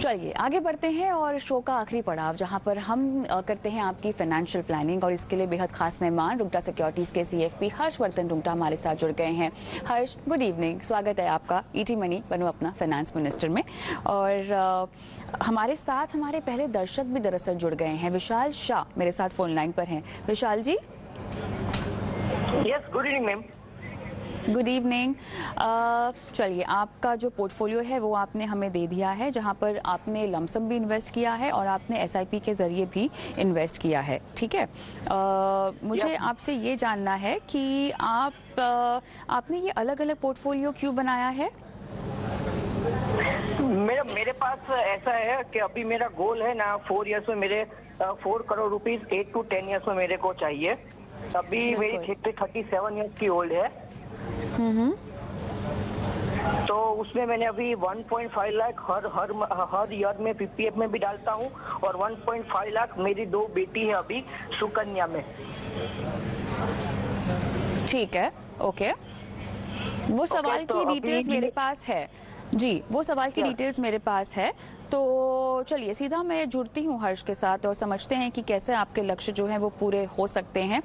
चलिए आगे बढ़ते हैं और शो का आखिरी पड़ाव जहां पर हम करते हैं आपकी फाइनेंशियल प्लानिंग, और इसके लिए बेहद खास मेहमान रुंगटा सिक्योरिटीज के सीएफपी हर्षवर्धन रुंगटा हमारे साथ जुड़ गए हैं। हर्ष, गुड इवनिंग, स्वागत है आपका ईटी मनी बनो अपना फाइनेंस मिनिस्टर में। और हमारे साथ हमारे पहले दर्शक भी दरअसल जुड़ गए हैं। विशाल शाह मेरे साथ फोन लाइन पर हैं। Vishal ji. Yes, good evening ma'am. Good evening. चलिए, आपका जो पोर्टफोलियो है वो आपने हमें दे दिया है, जहां पर आपने लमसम भी इन्वेस्ट किया है और आपने एसआईपी के ज़रिए भी इन्वेस्ट किया है, ठीक है। मुझे आपसे ये जानना है कि आपने ये अलग अलग पोर्टफोलियो क्यों बनाया है? मेरे पास ऐसा है कि अभी मेरा गोल है ना 4 इयर्स में मेरे 4 करोड़ रुपीस 8 to 10 इयर्स में मेरे को चाहिए। अभी मेरी 37 इयर्स की ओल्ड है। तो उसमें मैंने अभी 1.5 लाख हर ईयर में पीपीएफ में भी डालता हूँ, और 1.5 लाख मेरी 2 बेटी है अभी सुकन्या में। ठीक है, ओके। वो सवाल की डिटेल्स मेरे पास है जी, वो सवाल की डिटेल्स मेरे पास है। तो चलिए सीधा मैं जुड़ती हूँ हर्ष के साथ और समझते हैं कि कैसे आपके लक्ष्य जो हैं वो पूरे हो सकते हैं।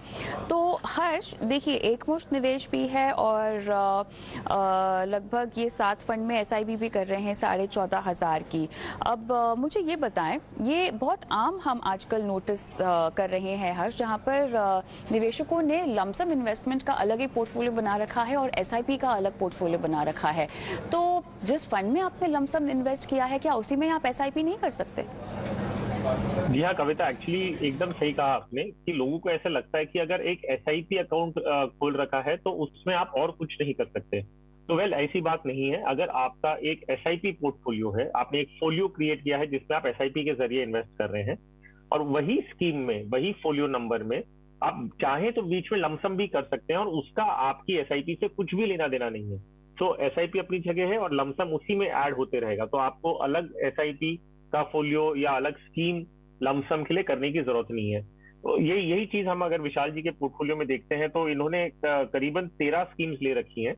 तो हर्ष देखिए, एकमुश्त निवेश भी है और लगभग ये 7 फंड में एसआईपी भी कर रहे हैं 14,500 की। अब मुझे ये बताएं, ये बहुत आम हम आजकल नोटिस कर रहे हैं हर्ष, जहाँ पर निवेशकों ने लमसम इन्वेस्टमेंट का अलग ही पोर्टफोलियो बना रखा है और एसआईपी का अलग पोर्टफोलियो बना रखा है। तो जिस फंड में आपने लमसम इन्वेस्ट किया है, क्या उसी में आप एसआईपी नहीं कर सकते? जी हाँ कविता, एक्चुअली एकदम सही कहा आपने कि लोगों को ऐसा लगता है कि अगर एक एसआईपी अकाउंट खोल रखा है तो उसमें आप और कुछ नहीं कर सकते। तो वेल ऐसी बात नहीं है। अगर आपका एक एसआईपी पोर्टफोलियो है, आपने एक फोलियो क्रिएट किया है जिसमें आप एसआईपी के जरिए इन्वेस्ट कर रहे हैं, और वही स्कीम में वही फोलियो नंबर में आप चाहें तो बीच में लमसम भी कर सकते हैं, और उसका आपकी एसआईपी से कुछ भी लेना देना नहीं है। तो एसआईपी अपनी जगह है और लमसम उसी में ऐड होते रहेगा। तो आपको अलग एसआईपी का फोलियो या अलग स्कीम लमसम के लिए करने की जरूरत नहीं है। तो यही चीज हम अगर विशाल जी के पोर्टफोलियो में देखते हैं तो इन्होंने करीबन 13 स्कीम्स ले रखी हैं,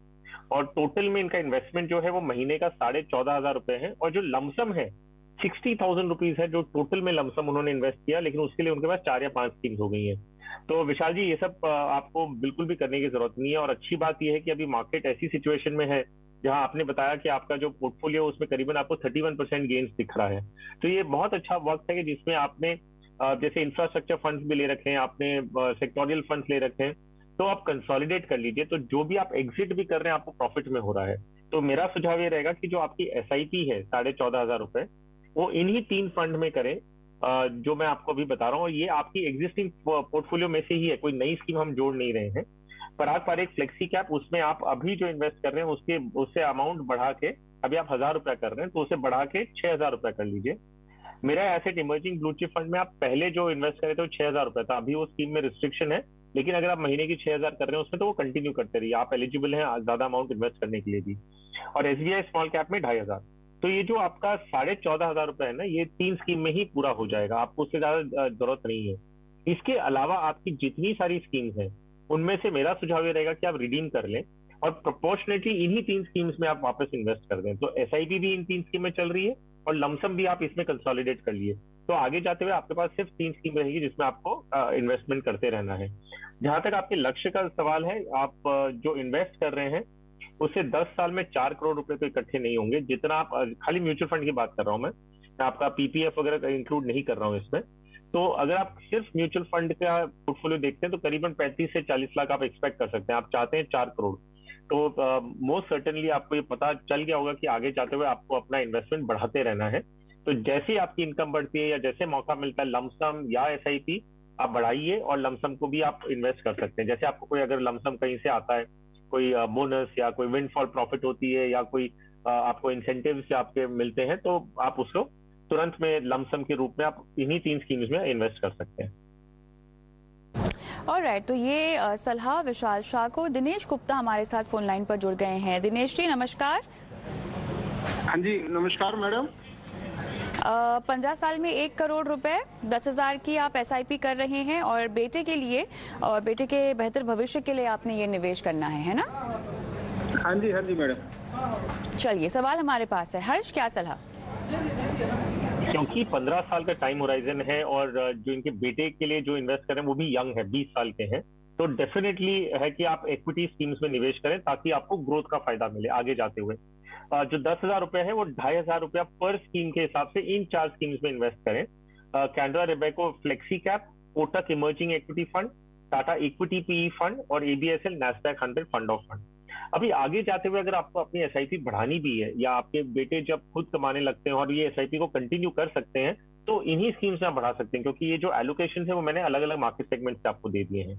और टोटल में इनका इन्वेस्टमेंट जो है वो महीने का 14,500 रुपए है, और जो लमसम है 60,000 रुपीज है जो टोटल में लमसम उन्होंने इन्वेस्ट किया, लेकिन उसके लिए उनके पास 4 या 5 स्कीम्स हो गई हैं। तो विशाल जी, ये सब आपको बिल्कुल भी करने की जरूरत नहीं है। और अच्छी बात यह है कि अभी मार्केट ऐसी सिचुएशन में है जहां आपने बताया कि आपका जो पोर्टफोलियो उसमें करीबन आपको 31% गेन्स दिख रहा है। तो ये बहुत अच्छा वक्त है कि जिसमें आपने जैसे इंफ्रास्ट्रक्चर फंड्स भी ले रखे हैं, आपने सेक्टोरियल फंड्स ले रखे हैं, तो आप कंसोलिडेट कर लीजिए। तो जो भी आप एग्जिट भी कर रहे हैं आपको प्रॉफिट में हो रहा है। तो मेरा सुझाव ये रहेगा कि जो आपकी एसआईपी है 14,500 रुपए, वो इन्हीं 3 फंड में करें जो मैं आपको अभी बता रहा हूँ। ये आपकी एग्जिस्टिंग पोर्टफोलियो में से ही है, कोई नई स्कीम हम जोड़ नहीं रहे हैं। पराग पर एक फ्लेक्सी कैप, उसमें आप अभी जो इन्वेस्ट कर रहे हैं उससे अमाउंट बढ़ा के, अभी आप 1,000 रुपया कर रहे हैं तो उसे बढ़ा के 6,000 रुपया कर लीजिए। मेरा asset emerging blue chip fund में आप पहले जो इन्वेस्ट करे थे वो 6,000 रुपया था, अभी वो स्कीम में रिस्ट्रिक्शन है, लेकिन अगर आप महीने की 6,000 कर रहे हैं उसमें तो वो कंटिन्यू करते रहिए, आप एलिजिबल हैं ज्यादा अमाउंट इन्वेस्ट करने के लिए भी। और एसबीआई स्मॉल कैप में 2,500। तो ये जो आपका 14,500 रुपए है ना, ये 3 स्कीम में ही पूरा हो जाएगा, आपको उससे ज्यादा जरूरत नहीं है। इसके अलावा आपकी जितनी सारी स्कीम्स हैं उनमें से मेरा सुझाव ये रहेगा कि आप रिडीम कर लें और प्रोपोर्शनेटली इन्हीं 3 स्कीम्स में आप वापस इन्वेस्ट कर दें। तो एसआईपी भी इन 3 स्कीम में चल रही है और लमसम भी आप इसमें कंसोलिडेट कर लिए। तो आगे जाते हुए आपके पास सिर्फ 3 स्कीम रहेगी जिसमें आपको इन्वेस्टमेंट करते रहना है। जहां तक आपके लक्ष्य का सवाल है, आप जो इन्वेस्ट कर रहे हैं उससे 10 साल में 4 करोड़ रुपए तो इकट्ठे नहीं होंगे, जितना आप खाली म्यूचुअल फंड की बात कर रहा हूं मैं, आपका पीपीएफ वगैरह इंक्लूड नहीं कर रहा हूं इसमें। तो अगर आप सिर्फ म्यूचुअल फंड का पोर्टफोलियो देखते हैं तो करीबन 35 से 40 लाख आप एक्सपेक्ट कर सकते हैं। आप चाहते हैं 4 करोड़, तो मोस्ट सर्टेनली आपको ये पता चल गया होगा कि आगे जाते हुए आपको अपना इन्वेस्टमेंट बढ़ाते रहना है। तो जैसे आपकी इनकम बढ़ती है या जैसे मौका मिलता है, लमसम या एसआईपी आप बढ़ाइए, और लमसम को भी आप इन्वेस्ट कर सकते हैं। जैसे आपको कोई अगर लमसम कहीं से आता है, कोई बोनस या कोई विंडफॉल प्रॉफिट होती है या कोई आपको इंसेंटिव्स आपके मिलते हैं, तो आप उसको तुरंत में लमसम के रूप में आप इन्हीं 3 स्कीम्स में इन्वेस्ट कर सकते हैं। ऑलराइट, तो ये सलाह विशाल शाह को। दिनेश गुप्ता हमारे साथ फोन लाइन पर जुड़ गए हैं। दिनेश जी नमस्कार। हाँ जी नमस्कार मैडम। 15 साल में 1 करोड़ रुपए 10,000 की आप एसआईपी कर रहे हैं, और बेटे के लिए और बेटे के बेहतर भविष्य के लिए आपने ये निवेश करना है ना? हाँ जी मैडम। चलिए, सवाल हमारे पास है। हर्ष, क्या सलाह? क्योंकि 15 साल का टाइम होराइजन है और जो इनके बेटे के लिए जो इन्वेस्ट करें वो भी यंग है, 20 साल के हैं, तो डेफिनेटली है कि आप इक्विटी स्कीम्स में निवेश करें ताकि आपको ग्रोथ का फायदा मिले आगे जाते हुए। जो 10,000 रुपए है वो 2,500 रुपया पर स्कीम के हिसाब से इन 4 स्कीम्स में इन्वेस्ट करें। Canara Robeco flexi cap, Kotak emerging equity fund, Tata equity PE fund और ABSL Nasdaq 100 fund of fund. अभी आगे जाते हुए अगर आपको अपनी एसआईपी बढ़ानी भी है या आपके बेटे जब खुद कमाने लगते हैं और ये एसआईपी को कंटिन्यू कर सकते हैं तो इन्हीं स्कीम्स में आप बढ़ा सकते हैं, क्योंकि ये जो एलोकेशन है वो मैंने अलग अलग मार्केट सेगमेंट से आपको दे दिए हैं।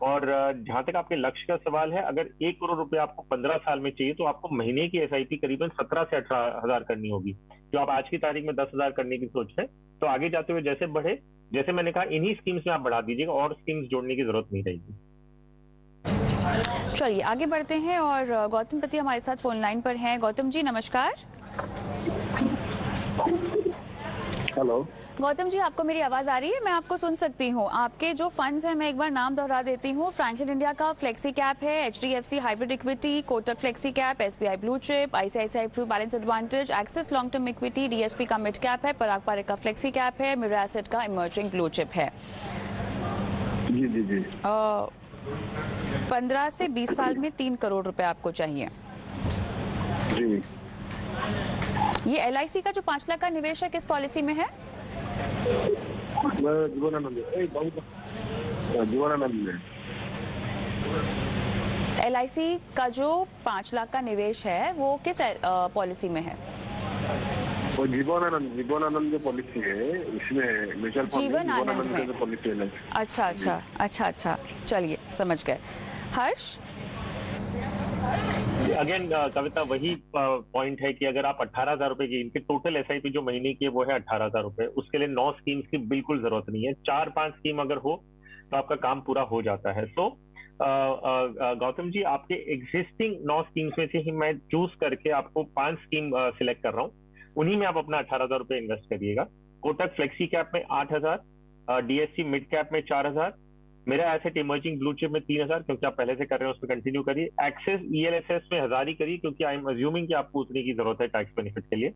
और जहां तक आपके लक्ष्य का सवाल है, अगर 1 करोड़ रुपए आपको 15 साल में चाहिए तो आपको महीने की एसआईपी करीबन 17 से 18 हजार करनी होगी। जो आप आज की तारीख में 10,000 करने की सोच रहे हैं, तो आगे जाते हुए जैसे बढ़े, जैसे मैंने कहा, इन्हीं स्कीम्स में आप बढ़ा दीजिएगा और स्कीम्स जोड़ने की जरूरत नहीं रहेगी। चलिए आगे बढ़ते हैं और गौतम पति हमारे साथ फोन लाइन पर हैं। गौतम जी नमस्कार। हेलो। गौतम जी, आपको मेरी आवाज आ रही है? मैं आपको सुन सकती हूँ। आपके जो फंड्स हैं मैं एक बार नाम दोहरा देती हूँ। फ्रैंकलिन इंडिया का फ्लेक्सी कैप है, HDFC hybrid equity, Kotak flexi cap, SBI blue chip, ICICI pru balance advantage, axis long term equity, DSP का मिड कैप है, पराग पारेख का फ्लेक्सी कैप है, मिरा एसेट का इमर्जिंग ब्लू चिप है। जी जी जी। 15 से 20 साल में 3 करोड़ रुपए आपको चाहिए। जी। ये एलआईसी का जो 5 लाख का निवेश है किस पॉलिसी में है? जीवनानंद में। एलआईसी का जो 5 लाख का निवेश है वो किस पॉलिसी में है? वो जीवनानंद जो पॉलिसी है इसमें म्यूचुअल फंड जीवनानंद में जो पॉलिसी है। अच्छा, चलिए समझ गए। हर्ष? अगेन कविता, वही पॉइंट है कि अगर आप 18,000 रुपए की, इनके टोटल एसआईपी जो महीने की है वो है 18,000 रुपए, उसके लिए 9 स्कीम्स की बिल्कुल जरूरत नहीं है। 4-5 स्कीम अगर हो तो आपका काम पूरा हो जाता है। तो गौतम जी, आपके एग्जिस्टिंग 9 स्कीम्स में से ही मैं चूज करके आपको 5 स्कीम सिलेक्ट कर रहा हूँ, उन्हीं में आप अपना 18,000 रुपए इन्वेस्ट करिएगा। कोटक फ्लेक्सी कैप में 8,000, डीएससी मिड कैप में 4,000, मेरा एसेट इमर्जिंग ब्लू चिप में 3,000, क्योंकि आप पहले से कर रहे हैं उसमें कंटिन्यू करिए। एक्सेस ईएलएसएस में 1,000 ही करिए, क्योंकि आई एम अज्यूमिंग कि आपको उतने की जरूरत है टैक्स बेनिफिट के लिए।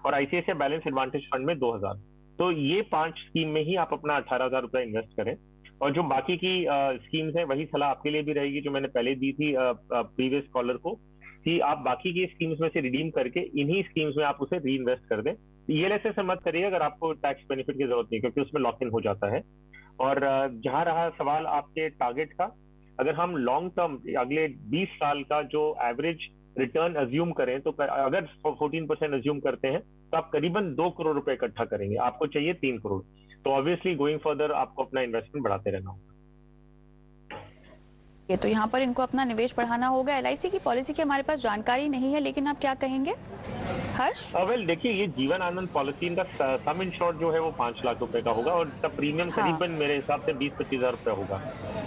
और आईसीआईसीआई बैलेंस एडवांटेज फंड में 2,000। तो ये 5 स्कीम में ही आप अपना 18,000 रुपए इन्वेस्ट करें। और जो बाकी की स्कीम्स है वही सलाह आपके लिए भी रहेगी जो मैंने पहले दी थी प्रीवियस कॉलर को, कि आप बाकी की स्कीम्स में से रिडीम करके इन्हीं स्कीम्स में आप उसे री इन्वेस्ट कर दें। ईएलएसएस से मत करिए अगर आपको टैक्स बेनिफिट की जरूरत नहीं, क्योंकि उसमें लॉक इन हो जाता है। और जहां रहा सवाल आपके टारगेट का, अगर हम लॉन्ग टर्म अगले 20 साल का जो एवरेज रिटर्न अज्यूम करें, तो अगर 14% अज्यूम करते हैं तो आप करीबन 2 करोड़ रुपए इकट्ठा करेंगे। आपको चाहिए 3 करोड़, तो ऑब्वियसली गोइंग फर्दर आपको अपना इन्वेस्टमेंट बढ़ाते रहना होगा। ये तो यहाँ पर इनको अपना निवेश बढ़ाना होगा। एलआईसी की पॉलिसी की हमारे पास जानकारी नहीं है, लेकिन आप क्या कहेंगे हर्ष? वेल देखिए, ये जीवन आनंद पॉलिसी का सम इंश्योर्ड जो है वो 5 लाख रुपए का होगा और इसका प्रीमियम करीबन मेरे हिसाब से 20-25 हजार रुपए होगा।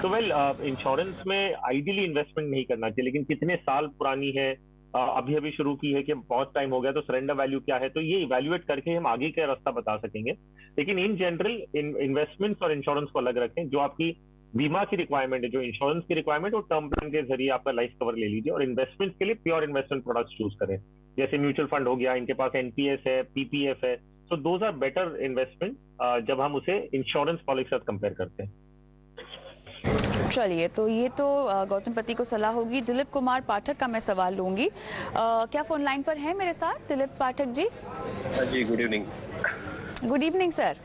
तो वेल इंश्योरेंस में आइडियली इन्वेस्टमेंट नहीं करना चाहिए, लेकिन कितने साल पुरानी है, अभी अभी शुरू की है कि बहुत टाइम हो गया, तो सरेंडर वैल्यू क्या है, तो ये इवैल्यूएट करके हम आगे का रास्ता बता सकेंगे। लेकिन इन जनरल इन्वेस्टमेंट्स और इंश्योरेंस को अलग रखें। जो आपकी बीमा की रिक्वायरमेंट है, जो इंश्योरेंस की रिक्वायरमेंट, और टर्म प्लान के जरिए आपका लाइफ कवर ले लीजिए। और इन्वेस्टमेंट के लिए प्योर इन्वेस्टमेंट प्रोडक्ट्स चूज करें, जैसे म्यूचुअल फंड हो गया, इनके पास एनपीएस है, पीपीएफ है, तो दोज आर बेटर इन्वेस्टमेंट जब हम उसे इंश्योरेंस पॉलिसी के साथ कंपेयर करते हैं। चलिए, तो ये तो गौतम पति को सलाह होगी। दिलीप कुमार पाठक का मैं सवाल लूंगी। क्या फोन लाइन पर है मेरे साथ दिलीप पाठक जी? जी, good evening. Good evening sir.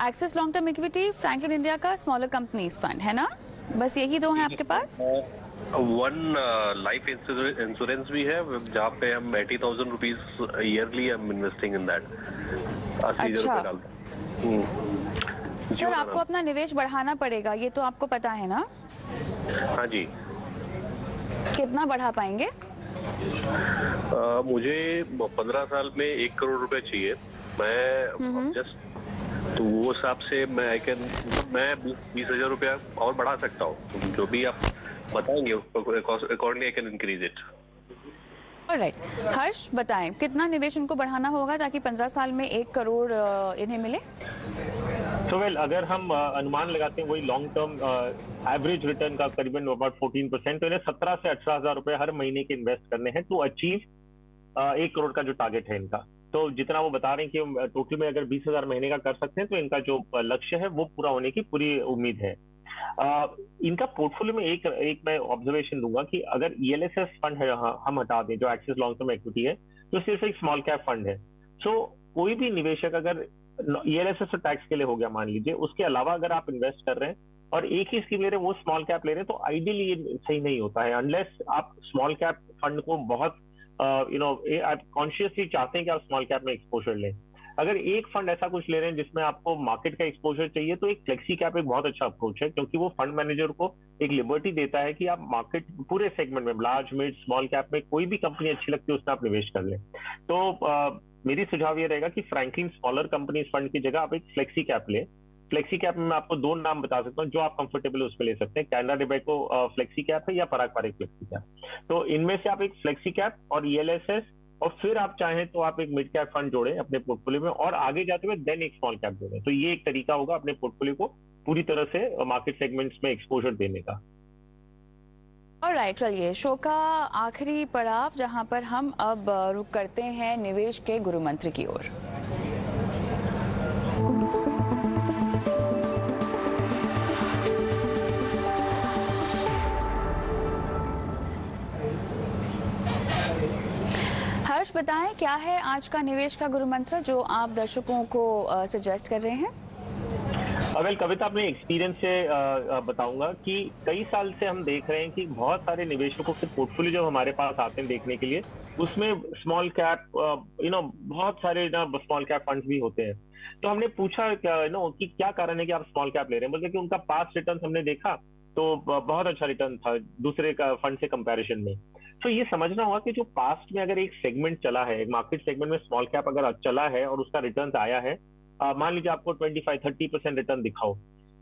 Axis long term equity, Franklin India का स्मॉलर कंपनीज फंड है ना? बस यही दो हैं आपके पास? वन लाइफ इंश्योरेंस भी है जहाँ पे हम 80,000 रुपीज ईयरली हम इन्वेस्टिंग इन दैट। 80,000 रुपए डालते हैं। सर आपको अपना निवेश बढ़ाना पड़ेगा, ये तो आपको पता है ना? हाँ जी। कितना बढ़ा पाएंगे? मुझे 15 साल में 1 करोड़ रुपए चाहिए। मैं जस्ट तो वो हिसाब से मैं 20,000 रुपया और बढ़ा सकता हूँ। तो जो भी आप बताएंगे accordingly I can increase it. Alright, Harsh बताएं कितना निवेश उनको बढ़ाना होगा ताकि 15 साल में 1 करोड़ इन्हें मिले? तो वेल अगर हम अनुमान लगाते हैं वही लॉन्ग टर्म एवरेज रिटर्न का करीबन अबाउट 14%, तो इन्हें 17 से 18 हजार रुपए हर महीने के इन्वेस्ट करने हैं टू अचीव 1 करोड़ का जो टारगेट है इनका। तो जितना वो बता रहे हैं कि टोटल में अगर 20,000 महीने का कर सकते हैं तो इनका जो लक्ष्य है वो पूरा होने की पूरी उम्मीद है। इनका पोर्टफोलियो में एक मैं ऑब्जर्वेशन दूंगा कि अगर ईएलएसएस फंड है, हम हटा दें जो एक्सिस लॉन्ग टर्म इक्विटी है, तो सिर्फ एक स्मॉल कैप फंड है। सो कोई भी निवेशक अगर ईएलएसएस टैक्स के लिए हो गया मान लीजिए, उसके अलावा अगर आप इन्वेस्ट कर रहे हैं और एक ही स्कीम ले रहे हैं, वो स्मॉल कैप ले रहे हैं, तो आइडियली ये सही नहीं होता है अनलेस आप स्मॉल कैप फंड को बहुत आप कॉन्शियसली चाहते हैं कि आप स्मॉल कैप में एक्सपोजर लें। अगर एक फंड ऐसा कुछ ले रहे हैं जिसमें आपको मार्केट का एक्सपोजर चाहिए, तो एक फ्लेक्सी कैप एक बहुत अच्छा अप्रोच है, क्योंकि वो फंड मैनेजर को एक लिबर्टी देता है कि आप मार्केट पूरे सेगमेंट में लार्ज मिड स्मॉल कैप में कोई भी कंपनी अच्छी लगती है उसमें आप निवेश कर लें। तो मेरी सुझाव ये रहेगा कि फ्रैंकलिन स्मॉलर कंपनीज फंड की जगह आप एक फ्लेक्सी कैप लें। फ्लेक्सी कैप में मैं आपको 2 नाम बता सकता हूँ जो आप कंफर्टेबल उसमें ले सकते हैं, कैनरा रोबेको फ्लेक्सी कैप है या पराग पारिक फ्लेक्सी कैप। तो इनमें से आप एक फ्लेक्सी कैप और ईएलएसएस, और फिर आप चाहें तो आप एक मिड कैप फंड जोड़ें अपने पोर्टफोलियो में, और आगे जाते हुए देन एक स्मॉल कैप जोड़ें। तो ये एक तरीका होगा अपने पोर्टफोलियो को पूरी तरह से मार्केट सेगमेंट्स में एक्सपोजर देने का। ऑलराइट, चलिए शो का आखिरी पड़ाव जहां पर हम अब रुक करते हैं निवेश के गुरु मंत्र की ओर। हर्ष, बताएं क्या है आज का निवेश का गुरु मंत्र जो आप दर्शकों को सजेस्ट कर रहे हैं? वेल कविता, अपने एक्सपीरियंस से बताऊंगा कि कई साल से हम देख रहे हैं कि बहुत सारे निवेशकों के पोर्टफोलियो जब हमारे पास आते हैं देखने के लिए, उसमें स्मॉल कैप बहुत सारे स्मॉल कैप फंड्स भी होते हैं। तो हमने पूछा कि क्या कारण है कि आप स्मॉल कैप ले रहे हैं, बोलते कि उनका पास्ट रिटर्न हमने देखा तो बहुत अच्छा रिटर्न था दूसरे का फंड से कंपैरिजन में। तो ये समझना होगा कि जो पास्ट में अगर एक सेगमेंट चला है, एक मार्केट सेगमेंट में स्मॉल कैप अगर चला है और उसका रिटर्न आया है, मान लीजिए आपको 25-30% रिटर्न दिखाओ,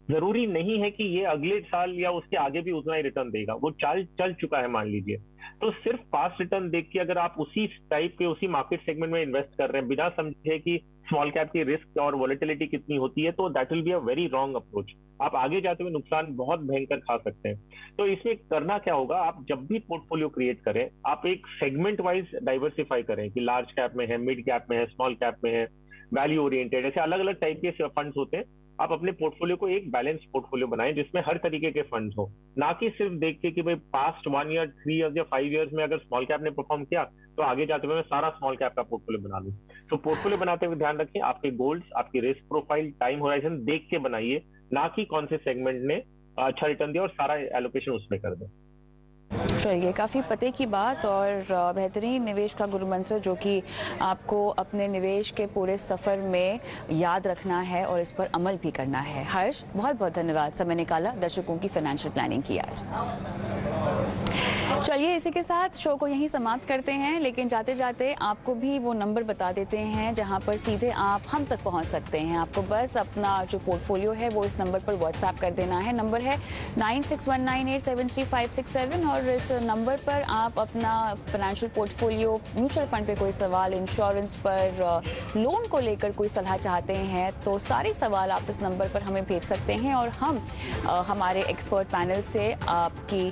जरूरी नहीं है कि ये अगले साल या उसके आगे भी उतना ही रिटर्न देगा। वो चल चुका है मान लीजिए, तो सिर्फ पास्ट रिटर्न देख के अगर आप उसी टाइप के उसी मार्केट सेगमेंट में इन्वेस्ट कर रहे हैं बिना समझे कि स्मॉल कैप की रिस्क और वॉलेटिलिटी कितनी होती है, तो that will be a very wrong approach. आप आगे जाते हुए नुकसान बहुत भयंकर खा सकते हैं। तो इसमें करना क्या होगा, आप जब भी पोर्टफोलियो क्रिएट करें, आप एक सेगमेंट वाइज डाइवर्सिफाई करें कि लार्ज कैप में है, मिड कैप में है, स्मॉल कैप में है, वैल्यू ओरिएंटेड, ऐसे अलग अलग टाइप के फंड्स होते हैं। आप अपने पोर्टफोलियो को एक बैलेंस पोर्टफोलियो बनाएं जिसमें हर तरीके के फंड्स हो, ना कि सिर्फ देख के कि भाई पास्ट 1 ईयर 3 ईयर या 5 ईयर्स में अगर स्मॉल कैप ने परफॉर्म किया तो आगे जाते हुए मैं सारा स्मॉल कैप का पोर्टफोलियो बना लूं। तो पोर्टफोलियो बनाते हुए ध्यान रखें आपके गोल्स, आपकी रिस्क प्रोफाइल, टाइम होराइजन देख के बनाइए, ना कि कौन से सेगमेंट ने अच्छा रिटर्न दिया और सारा एलोकेशन उसमें कर दें। चलिए, काफ़ी पते की बात और बेहतरीन निवेश का गुरु मंत्र जो कि आपको अपने निवेश के पूरे सफ़र में याद रखना है और इस पर अमल भी करना है। हर्ष, बहुत बहुत धन्यवाद, समय निकाला, दर्शकों की फाइनेंशियल प्लानिंग की आज। चलिए, इसी के साथ शो को यहीं समाप्त करते हैं, लेकिन जाते जाते आपको भी वो नंबर बता देते हैं जहां पर सीधे आप हम तक पहुंच सकते हैं। आपको बस अपना जो पोर्टफोलियो है वो इस नंबर पर व्हाट्सएप कर देना है। नंबर है 9619873567 और इस नंबर पर आप अपना फाइनेंशियल पोर्टफोलियो, म्यूचुअल फंड पे कोई सवाल, इंश्योरेंस पर, लोन को लेकर कोई सलाह चाहते हैं तो सारे सवाल आप इस नंबर पर हमें भेज सकते हैं और हम हमारे एक्सपर्ट पैनल से आपकी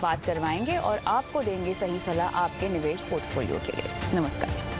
बात करवाएंगे और आपको देंगे सही सलाह आपके निवेश पोर्टफोलियो के लिए। नमस्कार।